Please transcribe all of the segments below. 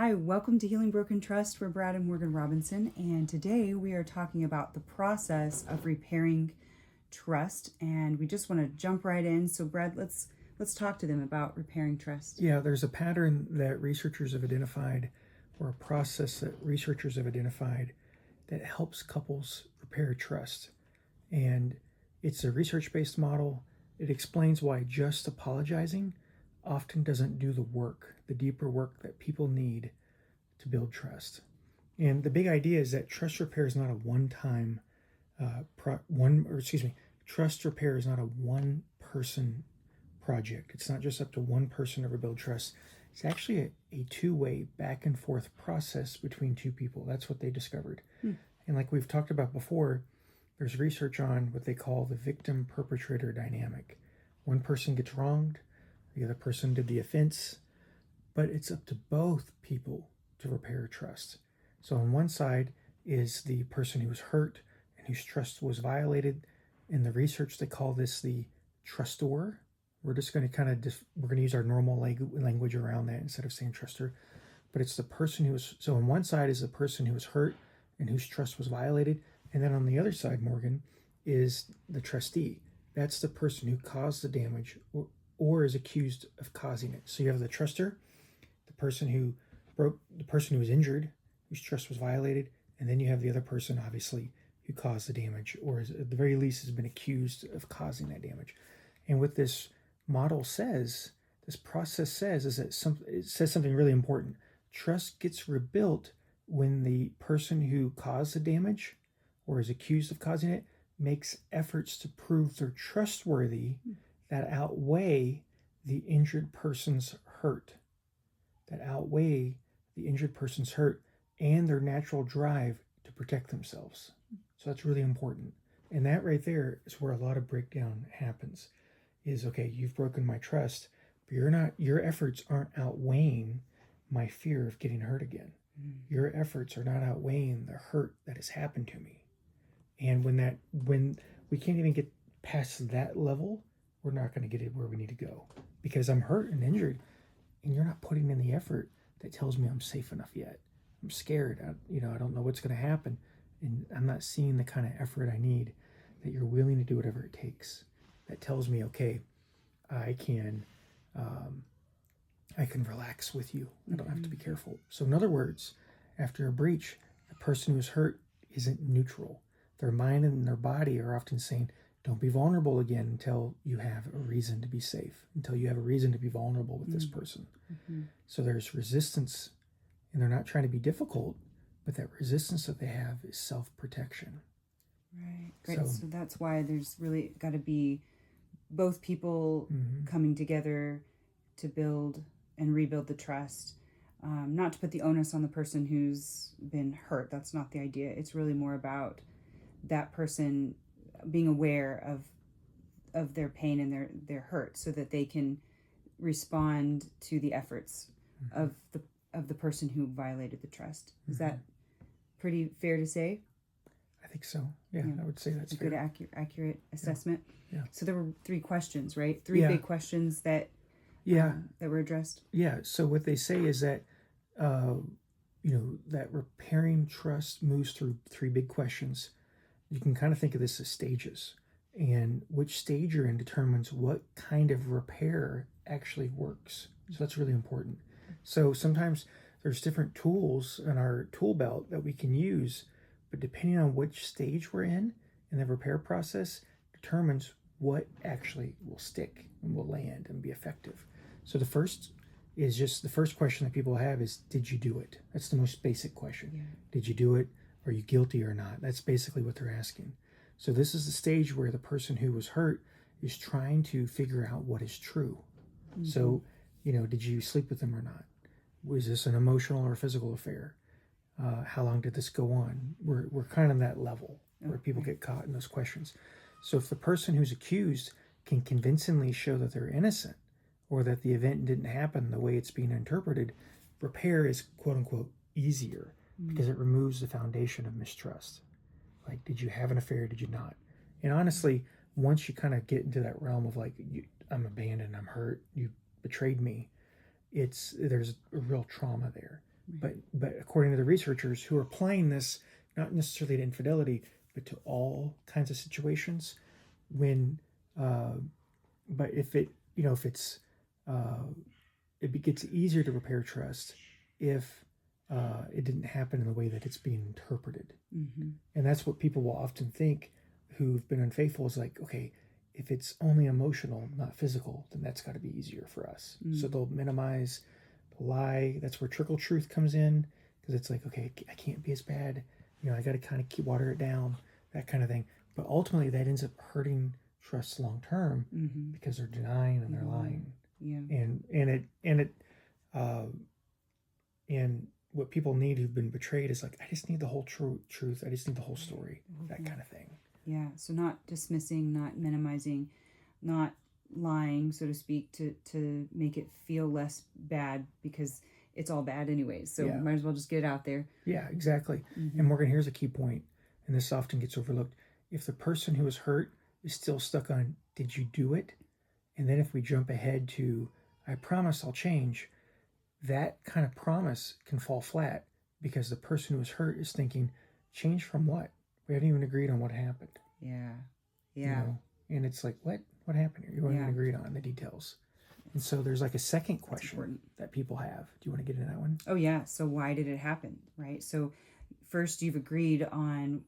Hi, welcome to Healing Broken Trust. We're Brad and Morgan Robinson, and today we are talking about the process of repairing trust, and we just want to jump right in. So Brad, let's talk to them about repairing trust. Yeah, there's a pattern that researchers have identified, or a process that researchers have identified that helps couples repair trust. And it's a research-based model. It explains why just apologizing often doesn't do the work, the deeper work that people need to build trust. And the big idea is that trust repair is not a one-time, trust repair is not a one-person project. It's not just up to one person to rebuild trust. It's actually a two-way back and forth process between two people. That's what they discovered. And like we've talked about before, there's research on what they call the victim-perpetrator dynamic. One person gets wronged, the other person did the offense, but it's up to both people to repair trust. So on one side is the person who was hurt and whose trust was violated. In the research, they call this the trustor. We're just going to we're going to use our normal language around that instead of saying trustor. But it's the person who was, so on one side is the person who was hurt and whose trust was violated. And then on the other side, Morgan, is the trustee. That's the person who caused the damage or is accused of causing it. So you have the trustor, the person who was injured, whose trust was violated, and then you have the other person, obviously, who caused the damage, or is, at the very least has been accused of causing that damage. And what this model says, this process says, is that it says something really important. Trust gets rebuilt when the person who caused the damage or is accused of causing it makes efforts to prove they're trustworthy that outweigh the injured person's hurt. That outweigh the injured person's hurt and their natural drive to protect themselves. So that's really important. And that right there is where a lot of breakdown happens. Is, okay, you've broken my trust, but your efforts aren't outweighing my fear of getting hurt again. Your efforts are not outweighing the hurt that has happened to me. And when we can't even get past that level, we're not going to get it where we need to go, because I'm hurt and injured and you're not putting in the effort that tells me I'm safe enough yet. I'm scared. I don't know what's going to happen, and I'm not seeing the kind of effort I need that you're willing to do whatever it takes. That tells me, okay, I can relax with you. I don't have to be careful. So in other words, after a breach, the person who's hurt isn't neutral. Their mind and their body are often saying, don't be vulnerable again until you have a reason to be safe, until you have a reason to be vulnerable with this person. So there's resistance, and they're not trying to be difficult, but that resistance that they have is self-protection. Right. Great. So that's why there's really got to be both people coming together to build and rebuild the trust. Not to put the onus on the person who's been hurt. That's not the idea. It's really more about that person being aware of their pain and their hurt, so that they can respond to the efforts of the person who violated the trust. Is that pretty fair to say? I think so. Yeah, I would say that's a fair. Good, accurate assessment. Yeah. So there were 3 questions, right? 3 big questions that were addressed. Yeah. So what they say is that that repairing trust moves through 3 big questions. You can kind of think of this as stages, and which stage you're in determines what kind of repair actually works. So that's really important. So sometimes there's different tools in our tool belt that we can use, but depending on which stage we're in the repair process determines what actually will stick and will land and be effective. So the first question that people have is, did you do it? That's the most basic question. Yeah. Did you do it? Are you guilty or not? That's basically what they're asking. So this is the stage where the person who was hurt is trying to figure out what is true. So, did you sleep with them or not? Was this an emotional or physical affair? How long did this go on? We're kind of that level where people get caught in those questions. So if the person who's accused can convincingly show that they're innocent, or that the event didn't happen the way it's being interpreted, repair is quote unquote easier, because it removes the foundation of mistrust. Like, did you have an affair? Did you not? And honestly, once you kind of get into that realm of like, I'm abandoned, I'm hurt, you betrayed me, there's a real trauma there. But according to the researchers who are applying this, not necessarily to infidelity, but to all kinds of situations, when, but if it, if it's, it gets easier to repair trust if it didn't happen in the way that it's being interpreted. And that's what people will often think who've been unfaithful is like, okay, if it's only emotional, not physical, then that's got to be easier for us. So they'll minimize the lie. That's where trickle truth comes in, because it's like, okay, I can't be as bad. I got to kind of water it down, that kind of thing. But ultimately, that ends up hurting trust long term because they're denying and they're lying. Yeah. And what people need who've been betrayed is like, I just need the whole truth. I just need the whole story. That kind of thing. Yeah. So not dismissing, not minimizing, not lying, so to speak, to make it feel less bad, because it's all bad anyways. So might as well just get it out there. Yeah, exactly. And Morgan, here's a key point, and this often gets overlooked. If the person who was hurt is still stuck on, did you do it? And then if we jump ahead to, I promise I'll change, that kind of promise can fall flat because the person who was hurt is thinking, change from what? We haven't even agreed on what happened. Yeah. Yeah. And it's like, what happened here? You haven't even agreed on the details. And so there's like a second question that people have. Do you want to get into that one? Oh, yeah. So why did it happen? Right. So first you've agreed on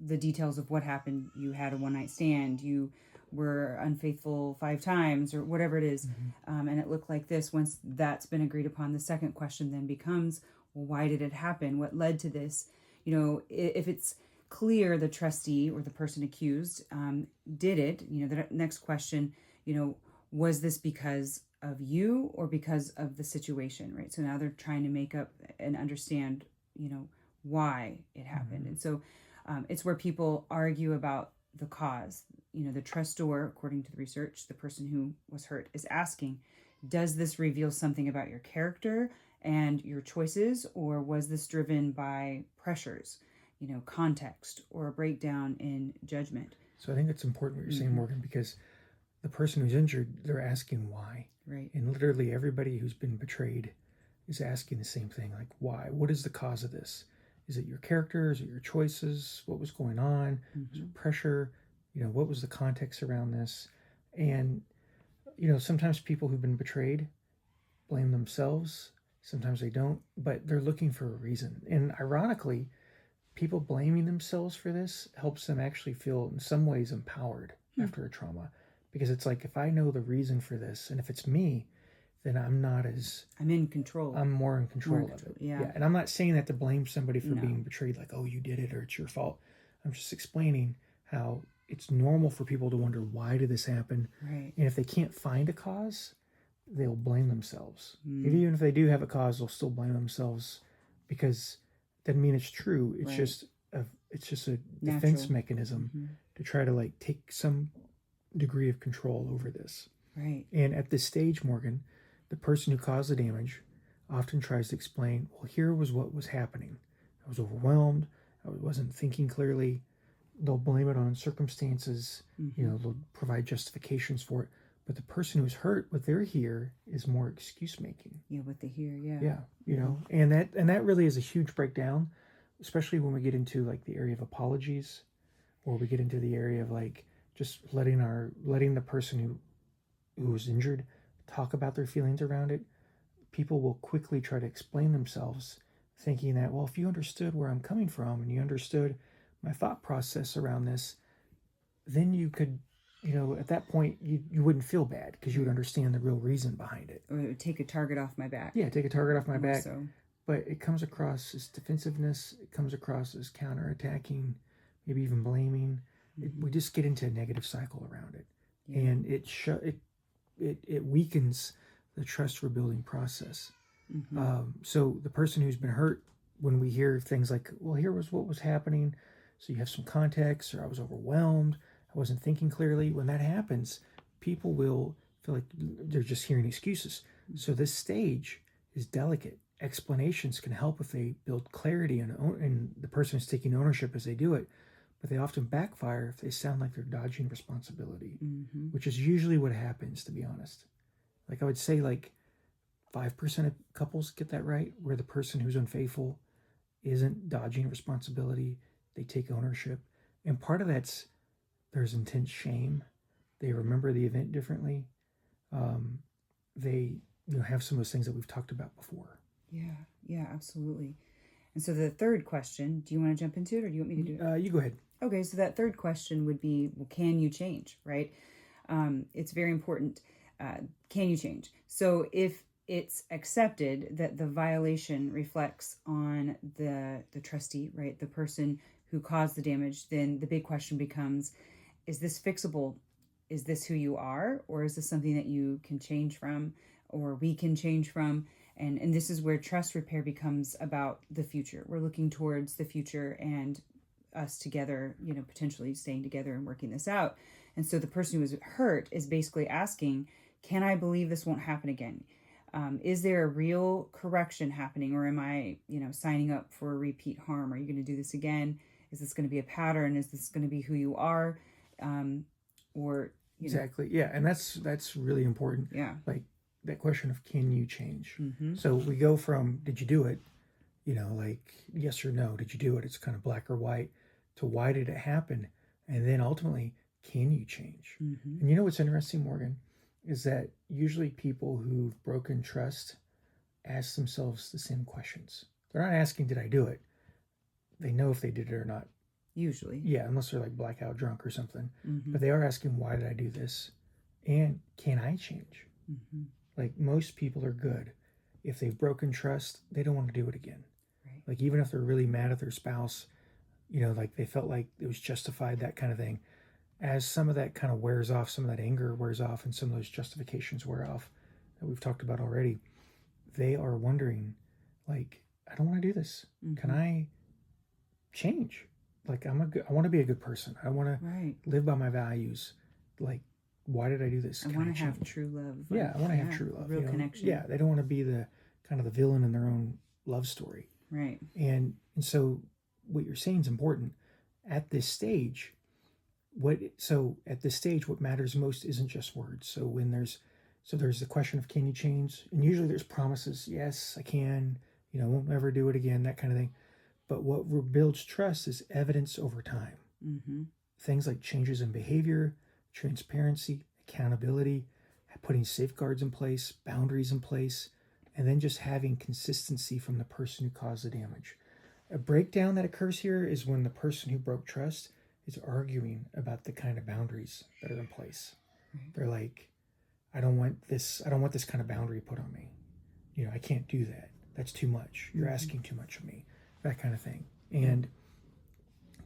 the details of what happened. You had a one-night stand. You were unfaithful 5 times or whatever it is. And it looked like this. Once that's been agreed upon, the second question then becomes, well, why did it happen? What led to this? If it's clear the trustee or the person accused did it, the next question, was this because of you or because of the situation, right? So now they're trying to make up and understand, why it happened. And so it's where people argue about the cause. The trustor, according to the research, the person who was hurt is asking, does this reveal something about your character and your choices, or was this driven by pressures, context, or a breakdown in judgment? So I think it's important what you're saying, Morgan, because the person who's injured, they're asking why. Right. And literally everybody who's been betrayed is asking the same thing, like, why? What is the cause of this? Is it your character? Is it your choices? What was going on? Was it pressure? What was the context around this? And, sometimes people who've been betrayed blame themselves. Sometimes they don't, but they're looking for a reason. And ironically, people blaming themselves for this helps them actually feel in some ways empowered after a trauma. Because it's like, if I know the reason for this, and if it's me, then I'm in control. I'm more in control of it. Yeah. And I'm not saying that to blame somebody for being betrayed, like, oh, you did it or it's your fault. I'm just explaining how it's normal for people to wonder, why did this happen? Right. And if they can't find a cause, they'll blame themselves. Even if they do have a cause, they'll still blame themselves, because it doesn't mean it's true. It's just a defense mechanism to try to take some degree of control over this. Right. And at this stage, Morgan, the person who caused the damage often tries to explain, well, here was what was happening. I was overwhelmed. I wasn't thinking clearly. They'll blame it on circumstances. They'll provide justifications for it. But the person who's hurt, what they're here is more excuse making. Yeah, what they hear, Yeah, and that really is a huge breakdown, especially when we get into the area of apologies, or we get into the area of just letting the person who was injured talk about their feelings around it. People will quickly try to explain themselves, thinking that, well, if you understood where I'm coming from and you understood my thought process around this, then you could, at that point, you wouldn't feel bad because you would understand the real reason behind it. Or it would take a target off my back. Yeah, take a target off my back. So. But it comes across as defensiveness. It comes across as counterattacking, maybe even blaming. We just get into a negative cycle around it. Yeah. And it weakens the trust rebuilding process. So the person who's been hurt, when we hear things like, well, here was what was happening, so you have some context, or I was overwhelmed, I wasn't thinking clearly. When that happens, people will feel like they're just hearing excuses. So this stage is delicate. Explanations can help if they build clarity and the person is taking ownership as they do it, but they often backfire if they sound like they're dodging responsibility, which is usually what happens, to be honest. I would say, 5% of couples get that right, where the person who's unfaithful isn't dodging responsibility. They take ownership. And part of that's, there's intense shame. They remember the event differently. They have some of those things that we've talked about before. Yeah, absolutely. And so the third question, do you want to jump into it or do you want me to do it? You go ahead. Okay, so that third question would be, well, can you change, right? It's very important. Can you change? So if it's accepted that the violation reflects on the trustee, right, the person who caused the damage, then the big question becomes, is this fixable? Is this who you are? Or is this something that you can change from or we can change from? And this is where trust repair becomes about the future. We're looking towards the future and us together, potentially staying together and working this out. And so the person who was hurt is basically asking, can I believe this won't happen again? Is there a real correction happening, or am I, signing up for a repeat harm? Are you going to do this again? Is this going to be a pattern? Is this going to be who you are? Exactly. Yeah. And that's really important. Yeah. Like that question of, can you change? Mm-hmm. So we go from, did you do it? Like yes or no, did you do it? It's kind of black or white, to why did it happen? And then ultimately, can you change? Mm-hmm. And what's interesting, Morgan, is that usually people who've broken trust ask themselves the same questions. They're not asking, did I do it? They know if they did it or not. Usually. Yeah, unless they're like blackout drunk or something. Mm-hmm. But they are asking, why did I do this? And can I change? Mm-hmm. Like most people are good. If they've broken trust, they don't want to do it again. Right. Like even if they're really mad at their spouse, like they felt like it was justified, that kind of thing. As some of that kind of wears off, some of that anger wears off, and some of those justifications wear off that we've talked about already, they are wondering, like, I don't want to do this. Mm-hmm. Can I change? Like I want to be a good person. I want to live by my values. Like, why did I do this? I want to have true love. Yeah, I want to have true love. Real connection. Yeah, they don't want to be the kind of the villain in their own love story. Right. And so what you're saying is important. At this stage, what matters most isn't just words. So there's the question of, can you change? And usually there's promises. Yes, I can. I won't ever do it again. That kind of thing. But what rebuilds trust is evidence over time. Mm-hmm. Things like changes in behavior, transparency, accountability, putting safeguards in place, boundaries in place, and then just having consistency from the person who caused the damage. A breakdown that occurs here is when the person who broke trust is arguing about the kind of boundaries that are in place. Right. They're like, I don't want this kind of boundary put on me. I can't do that. That's too much. You're asking too much of me. That kind of thing. And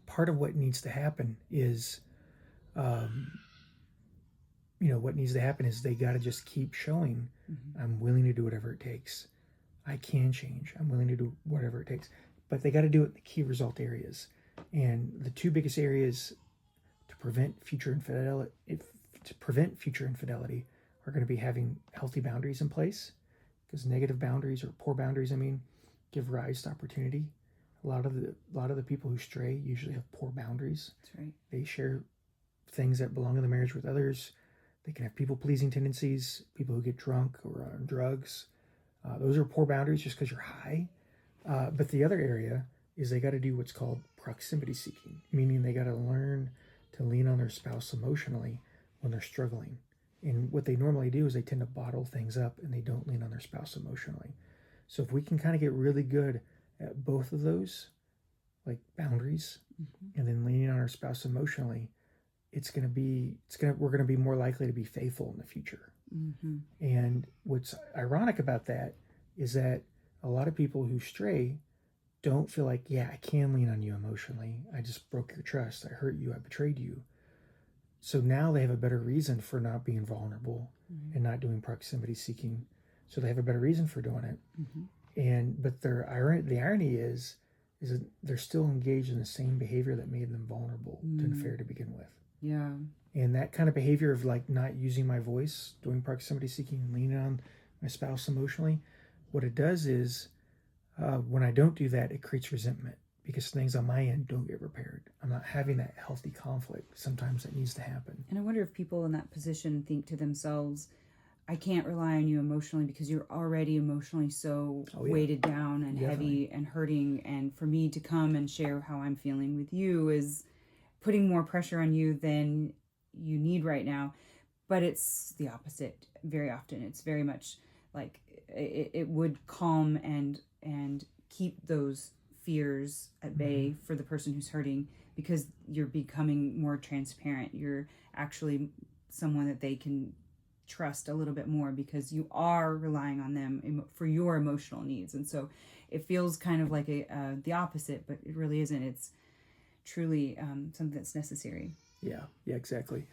part of what needs to happen is, they got to just keep showing, I'm willing to do whatever it takes. I can change. I'm willing to do whatever it takes. But they got to do it in the key result areas. And the two biggest areas to prevent future infidelity are going to be having healthy boundaries in place, because negative boundaries, or poor boundaries, give rise to opportunity. A lot of the people who stray usually have poor boundaries. That's right. They share things that belong in the marriage with others. They can have people-pleasing tendencies, people who get drunk or are on drugs. Those are poor boundaries just because you're high. But the other area is they got to do what's called proximity seeking, meaning they got to learn to lean on their spouse emotionally when they're struggling. And what they normally do is they tend to bottle things up and they don't lean on their spouse emotionally. So if we can kind of get really good at both of those, like boundaries, and then leaning on our spouse emotionally, we're going to be more likely to be faithful in the future. Mm-hmm. And what's ironic about that is that a lot of people who stray don't feel like, yeah, I can lean on you emotionally. I just broke your trust. I hurt you. I betrayed you. So now they have a better reason for not being vulnerable and not doing proximity seeking. So they have a better reason for doing it. Mm-hmm. But the irony is that they're still engaged in the same behavior that made them vulnerable to an affair to begin with. Yeah. And that kind of behavior of like not using my voice, doing proximity seeking, and leaning on my spouse emotionally, what it does is when I don't do that, it creates resentment because things on my end don't get repaired. I'm not having that healthy conflict sometimes that needs to happen. And I wonder if people in that position think to themselves, I can't rely on you emotionally because you're already emotionally so weighted down and heavy and hurting. And for me to come and share how I'm feeling with you is putting more pressure on you than you need right now. But it's the opposite very often. It's very much like it would calm and keep those fears at bay for the person who's hurting, because you're becoming more transparent. You're actually someone that they can trust a little bit more because you are relying on them for your emotional needs. And so it feels kind of like the opposite, but it really isn't. It's truly something that's necessary. Yeah, exactly.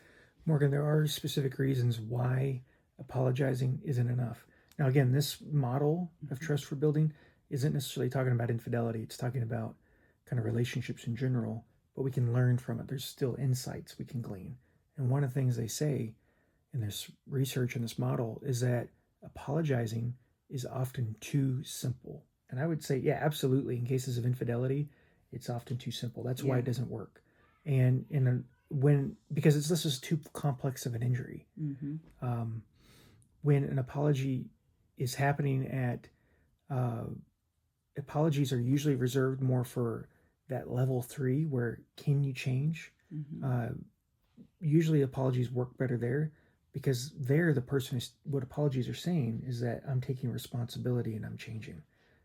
Morgan, there are specific reasons why apologizing isn't enough. Now, again, this model of trust for building isn't necessarily talking about infidelity. It's talking about kind of relationships in general, but we can learn from it. There's still insights we can glean. And one of the things they say in this research in this model is that apologizing is often too simple. And I would say, yeah, absolutely. In cases of infidelity, it's often too simple. That's why it doesn't work. And because this is too complex of an injury. When an apology is happening apologies are usually reserved more for that level 3 where can you change? Usually apologies work better there, because there the person what apologies are saying is that I'm taking responsibility and I'm changing.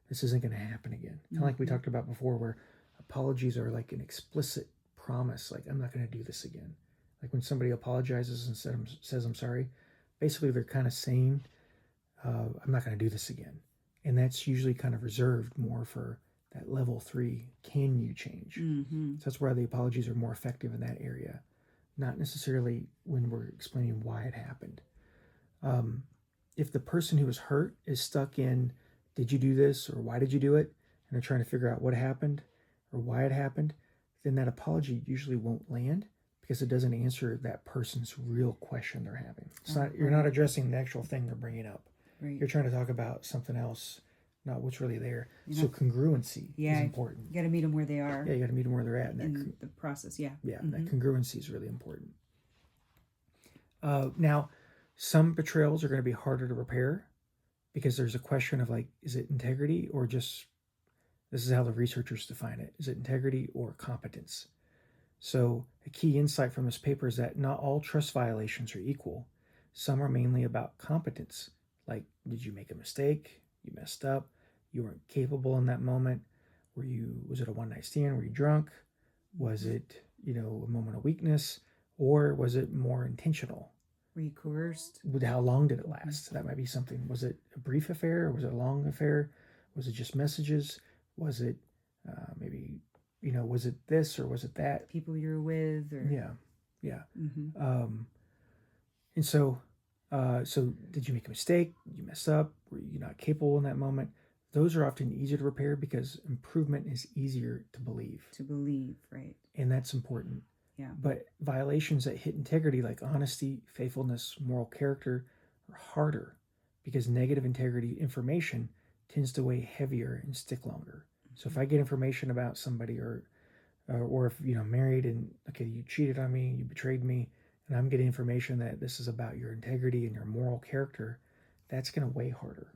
This isn't going to happen again. Kind of like we talked about before, where apologies are like an explicit promise, like I'm not going to do this again. Like when somebody apologizes and says I'm sorry, basically they're kind of saying I'm not going to do this again. And that's usually kind of reserved more for that level 3, can you change? So that's why the apologies are more effective in that area, not necessarily when we're explaining why it happened. If the person who was hurt is stuck in, did you do this, or why did you do it, and they're trying to figure out what happened or why it happened, then that apology usually won't land, because it doesn't answer that person's real question they're having. It's not, you're not addressing the actual thing they're bringing up. Right. You're trying to talk about something else, not what's really there. So congruency is important. You got to meet them where they are. Yeah, you got to meet them where they're at. In the process, Yeah, that congruency is really important. Now, some betrayals are going to be harder to repair because there's a question of like, is it integrity or just, this is how the researchers define it, is it integrity or competence? So a key insight from this paper is that not all trust violations are equal. Some are mainly about competence. Like, did you make a mistake? You messed up? You weren't capable in that moment? Was it a one-night stand? Were you drunk? Was it, a moment of weakness? Or was it more intentional? Were you coerced? How long did it last? That might be something. Was it a brief affair? Or was it a long affair? Was it just messages? Was it maybe, was it this or was it that? People you're with? Or... Yeah. And so did you make a mistake? You mess up? Were you not capable in that moment? Those are often easier to repair because improvement is easier to believe. Right. And that's important. Yeah. But violations that hit integrity, like honesty, faithfulness, moral character, are harder because negative integrity information tends to weigh heavier and stick longer. So if I get information about somebody or if, married and, okay, you cheated on me, you betrayed me, and I'm getting information that this is about your integrity and your moral character, that's going to weigh harder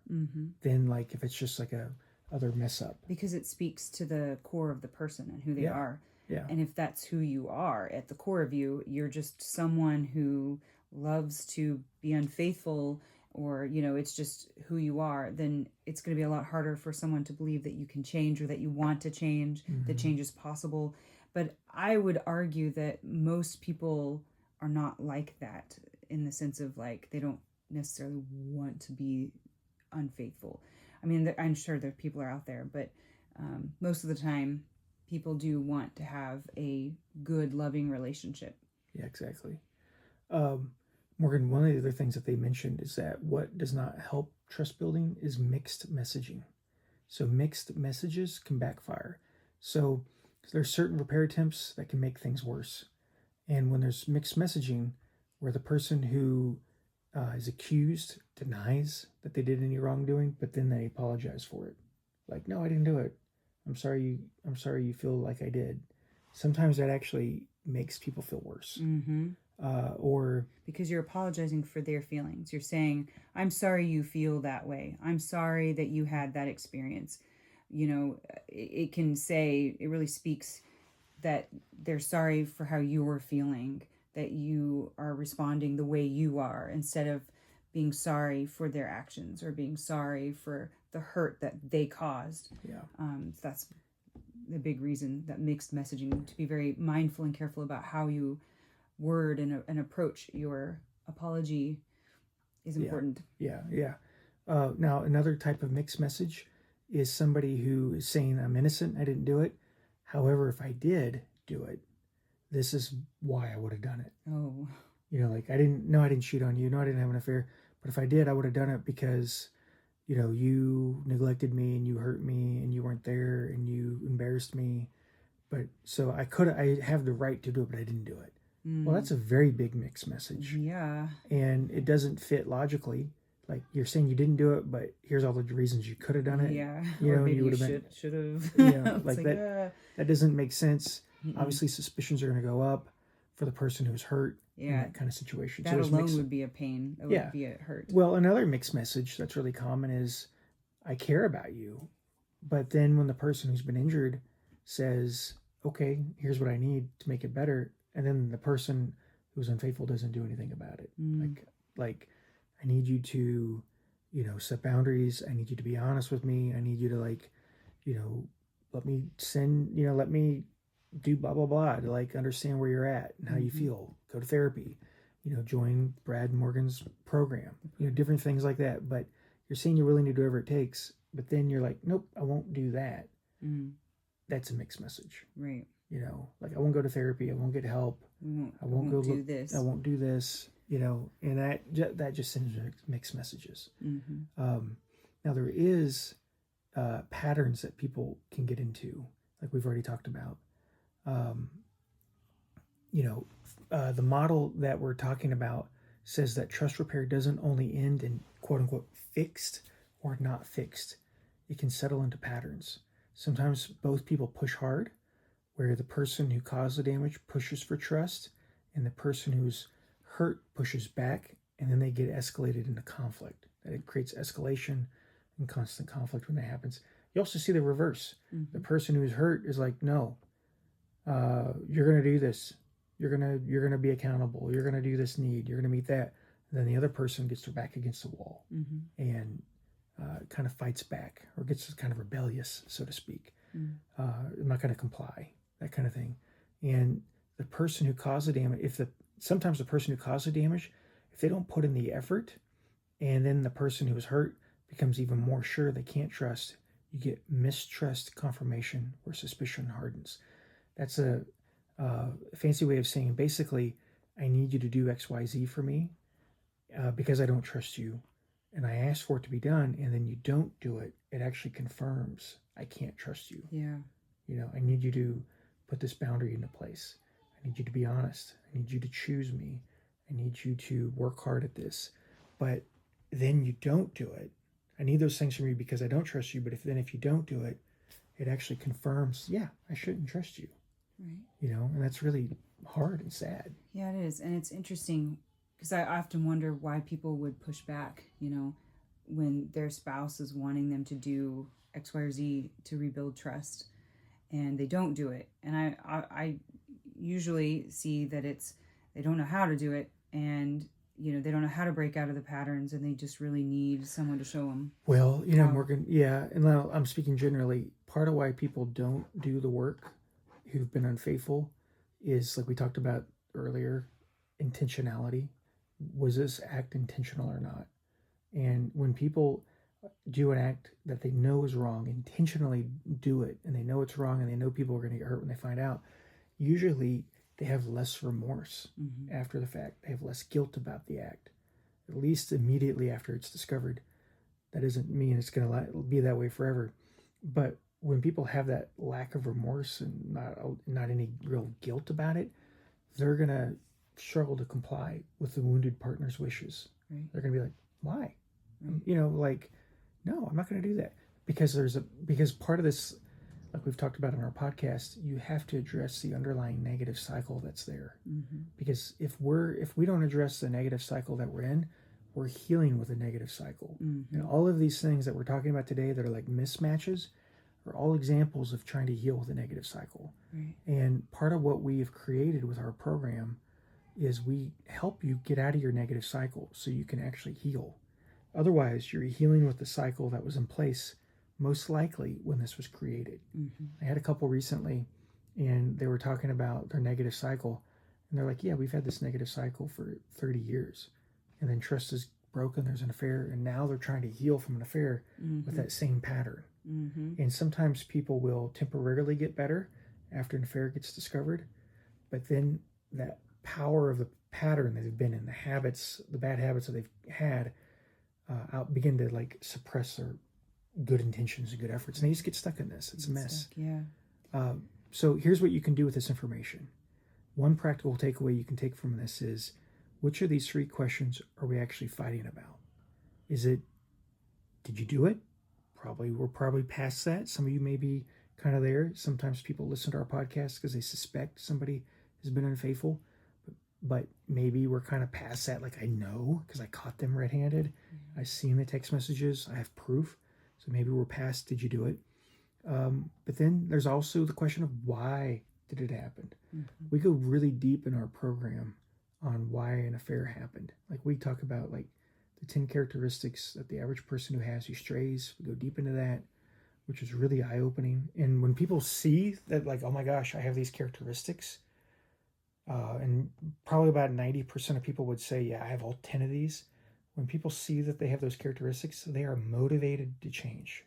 than like if it's just like a other mess up. Because it speaks to the core of the person and who they are. Yeah. And if that's who you are at the core of you, you're just someone who loves to be unfaithful, or, it's just who you are, then it's going to be a lot harder for someone to believe that you can change or that you want to change, that change is possible. But I would argue that most people are not like that, in the sense of like they don't necessarily want to be unfaithful. I mean, I'm sure there people are out there, but most of the time people do want to have a good, loving relationship. Yeah, exactly. Morgan, one of the other things that they mentioned is that what does not help trust building is mixed messaging. So mixed messages can backfire. So there are certain repair attempts that can make things worse. And when there's mixed messaging, where the person who is accused denies that they did any wrongdoing, but then they apologize for it. Like, no, I didn't do it. I'm sorry you feel like I did. Sometimes that actually makes people feel worse. or because you're apologizing for their feelings. You're saying, I'm sorry you feel that way. I'm sorry that you had that experience. It can say, it really speaks that they're sorry for how you're feeling, that you are responding the way you are, instead of being sorry for their actions or being sorry for the hurt that they caused. Yeah. That's the big reason that mixed messaging, to be very mindful and careful about how you word and approach your apology is important. Yeah. Now, another type of mixed message is somebody who is saying, I'm innocent, I didn't do it. However, if I did do it, this is why I would have done it. Oh. Like, I didn't cheat on you. No, I didn't have an affair. But if I did, I would have done it because, you neglected me and you hurt me and you weren't there and you embarrassed me. But so I have the right to do it, but I didn't do it. Well, that's a very big mixed message. Yeah. And it doesn't fit logically. Like, you're saying you didn't do it, but here's all the reasons you could have done it. Yeah. And you would have been should have. like that. That doesn't make sense. Obviously, suspicions are going to go up for the person who's hurt in that kind of situation. That alone would be a pain. That would be a hurt. Well, another mixed message that's really common is, I care about you. But then when the person who's been injured says, okay, here's what I need to make it better, and then the person who's unfaithful doesn't do anything about it. Like, I need you to, set boundaries. I need you to be honest with me. I need you to let me do blah, blah, blah, to understand where you're at and how you feel. Go to therapy, join Brad Morgan's program, different things like that. But you're saying you're willing to do whatever it takes, but then you're like, nope, I won't do that. That's a mixed message. Right. I won't go to therapy. I won't get help. I won't do this. I won't do this. And that just sends mixed messages. Now, there is patterns that people can get into, like we've already talked about. The model that we're talking about says that trust repair doesn't only end in quote unquote fixed or not fixed. It can settle into patterns. Sometimes both people push hard, where the person who caused the damage pushes for trust and the person who's hurt pushes back, and then they get escalated into conflict. That it creates escalation and constant conflict when that happens. You also see the reverse. The person who's hurt is like, no, you're going to do this. You're going to be accountable. You're going to do this need. You're going to meet that. And then the other person gets their back against the wall and kind of fights back, or gets kind of rebellious, so to speak. I'm not going to comply, that kind of thing. And the person who caused the damage, sometimes the person who caused the damage, if they don't put in the effort, and then the person who was hurt becomes even more sure they can't trust, you get mistrust confirmation, where suspicion hardens. That's a fancy way of saying, basically, I need you to do X, Y, Z for me because I don't trust you. And I asked for it to be done, and then you don't do it. It actually confirms I can't trust you. Yeah. I need you to put this boundary into place. I need you to be honest. I need you to choose me. I need you to work hard at this. But then you don't do it. I need those things from you because I don't trust you. But if you don't do it, it actually confirms, yeah, I shouldn't trust you. Right. And that's really hard and sad. Yeah, it is. And it's interesting because I often wonder why people would push back, when their spouse is wanting them to do X, Y, or Z to rebuild trust, and they don't do it. And I usually see that they don't know how to do it, and they don't know how to break out of the patterns, and they just really need someone to show them. Well, Morgan, yeah, and now I'm speaking generally. Part of why people don't do the work who've been unfaithful is, like we talked about earlier, intentionality. Was this act intentional or not? And when people do an act that they know is wrong, intentionally do it, and they know it's wrong, and they know people are going to get hurt when they find out, usually they have less remorse after the fact. They have less guilt about the act, at least immediately after it's discovered. That doesn't mean it's going to be that way forever. But when people have that lack of remorse and not any real guilt about it, they're going to struggle to comply with the wounded partner's wishes. Right. They're going to be like, why? Right. No, I'm not going to do that. Because part of this like we've talked about in our podcast, you have to address the underlying negative cycle that's there. Because if we don't address the negative cycle that we're in, we're healing with a negative cycle. And all of these things that we're talking about today that are like mismatches are all examples of trying to heal with a negative cycle. Right. And part of what we have created with our program is we help you get out of your negative cycle so you can actually heal. Otherwise, you're healing with the cycle that was in place most likely when this was created. I had a couple recently, and they were talking about their negative cycle, and they're like, yeah, we've had this negative cycle for 30 years. And then trust is broken, there's an affair, and now they're trying to heal from an affair with that same pattern. And sometimes people will temporarily get better after an affair gets discovered, but then that power of the pattern that they've been in, the habits, the bad habits that they've had, begin to like suppress their good intentions and good efforts, and they just get stuck in this. It's a mess. So here's what you can do with this information. One practical takeaway you can take from this is, which of these 3 questions are we actually fighting about? Is it, did you do it? We're probably past that. Some of you may be kind of there. Sometimes people listen to our podcast because they suspect somebody has been unfaithful, but maybe we're kind of past that. Like, I know because I caught them red-handed. I've seen the text messages. I have proof. So maybe we're past, did you do it? But then there's also the question of, why did it happen? We go really deep in our program on why an affair happened. Like, we talk about like the 10 characteristics that the average person who has who strays. We go deep into that, which is really eye-opening. And when people see that, like, oh my gosh, I have these characteristics, and probably about 90% of people would say, yeah, I have all 10 of these. When people see that they have those characteristics, they are motivated to change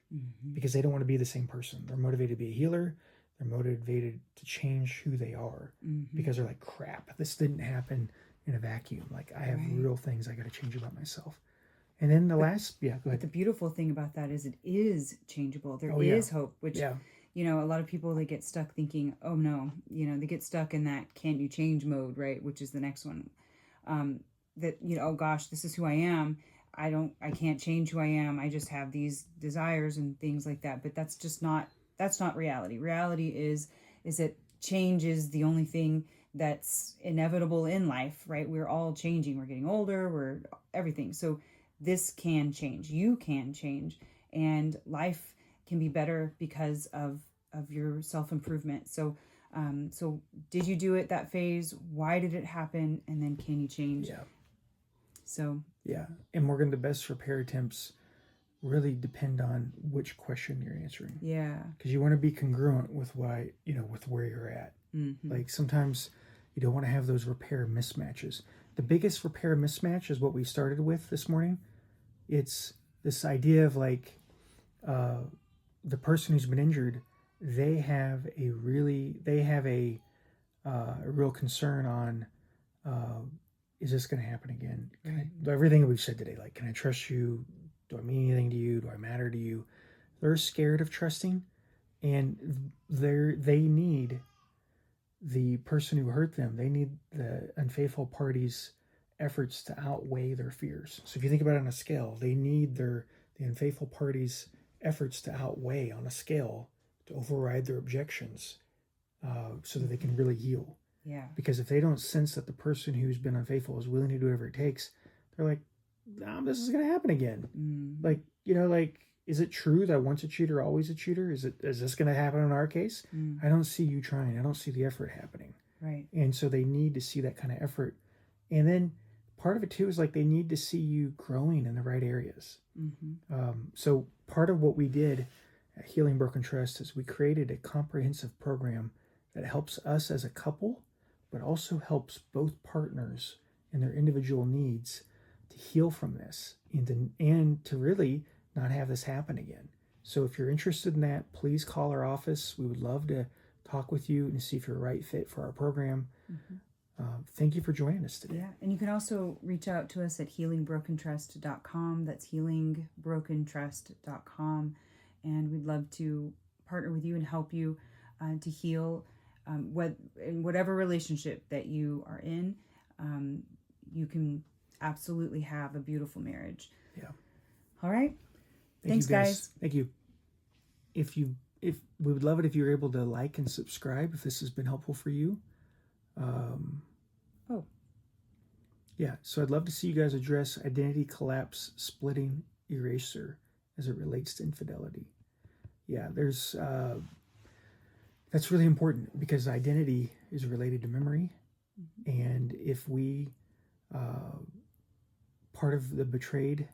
because they don't want to be the same person. They're motivated to be a healer. They're motivated to change who they are because they're like, crap, this didn't happen in a vacuum. Like, I have real things I got to change about myself. And then go ahead. The beautiful thing about that is it is changeable. There is hope, which, you know, a lot of people, they get stuck thinking, oh no, you know, they get stuck in that can't you change mode, right? Which is the next one. That, you know, oh gosh, this is who I am. I can't change who I am. I just have these desires and things like that. But that's not reality. Reality is that change is the only thing that's inevitable in life, right? We're all changing. We're getting older. We're everything. So this can change. You can change, and life can be better because of your self-improvement. So did you do it, that phase? Why did it happen? And then can you change? And Morgan, the best repair attempts really depend on which question you're answering. Because you want to be congruent with why, you know, with where you're at. Like, sometimes you don't want to have those repair mismatches. The biggest repair mismatch is what we started with this morning. It's this idea of like, the person who's been injured, they have a real concern on, is this going to happen again? Everything we've said today, like, can I trust you? Do I mean anything to you? Do I matter to you? They're scared of trusting, and they need the person who hurt them. They need the unfaithful party's efforts to outweigh their fears. So if you think about it on a scale, they need the unfaithful party's efforts to outweigh on a scale to override their objections, so that they can really heal. Because if they don't sense that the person who's been unfaithful is willing to do whatever it takes, they're like, this is going to happen again. Like, you know, like, is it true that once a cheater, always a cheater? Is this going to happen in our case? I don't see you trying. I don't see the effort happening. And so they need to see that kind of effort. And then part of it too is like, they need to see you growing in the right areas. So part of what we did at Healing Broken Trust is we created a comprehensive program that helps us as a couple, but also helps both partners and their individual needs to heal from this and to really not have this happen again. So if you're interested in that, please call our office. We would love to talk with you and see if you're a right fit for our program. Thank you for joining us today. And you can also reach out to us at healingbrokentrust.com. That's healingbrokentrust.com. And we'd love to partner with you and help you to heal in whatever relationship that you are in. You can absolutely have a beautiful marriage. All right. Thanks, guys. Thank you. If you if we would love it if you're able to like and subscribe if this has been helpful for you. Yeah, so I'd love to see you guys address identity collapse, splitting, eraser as it relates to infidelity. Yeah, there's that's really important because identity is related to memory, and if we part of the betrayed,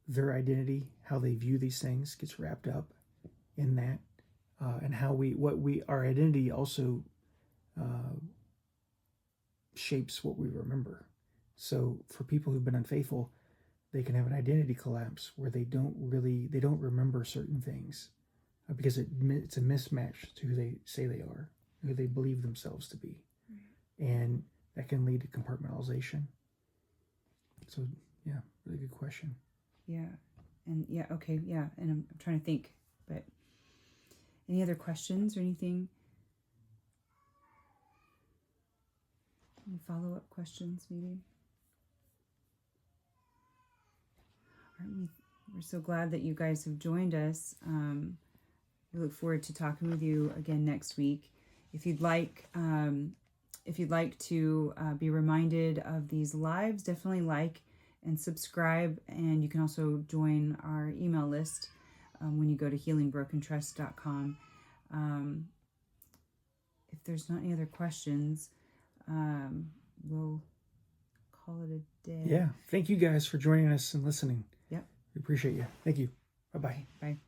their identity, how they view these things gets wrapped up in that, and how our identity also shapes what we remember. So for people who've been unfaithful, they can have an identity collapse where they don't remember certain things because it's a mismatch to who they say they are, who they believe themselves to be, and that can lead to compartmentalization. So yeah, really good question. Yeah, and yeah, okay, yeah, and I'm trying to think, but any other questions or anything? Any follow-up questions, maybe? We're so glad that you guys have joined us. We look forward to talking with you again next week. If you'd like to be reminded of these lives, definitely like and subscribe, and you can also join our email list when you go to healingbrokentrust.com. If there's not any other questions, we'll call it a day. Yeah. Thank you guys for joining us and listening. Yep. We appreciate you. Thank you. Bye-bye. Bye.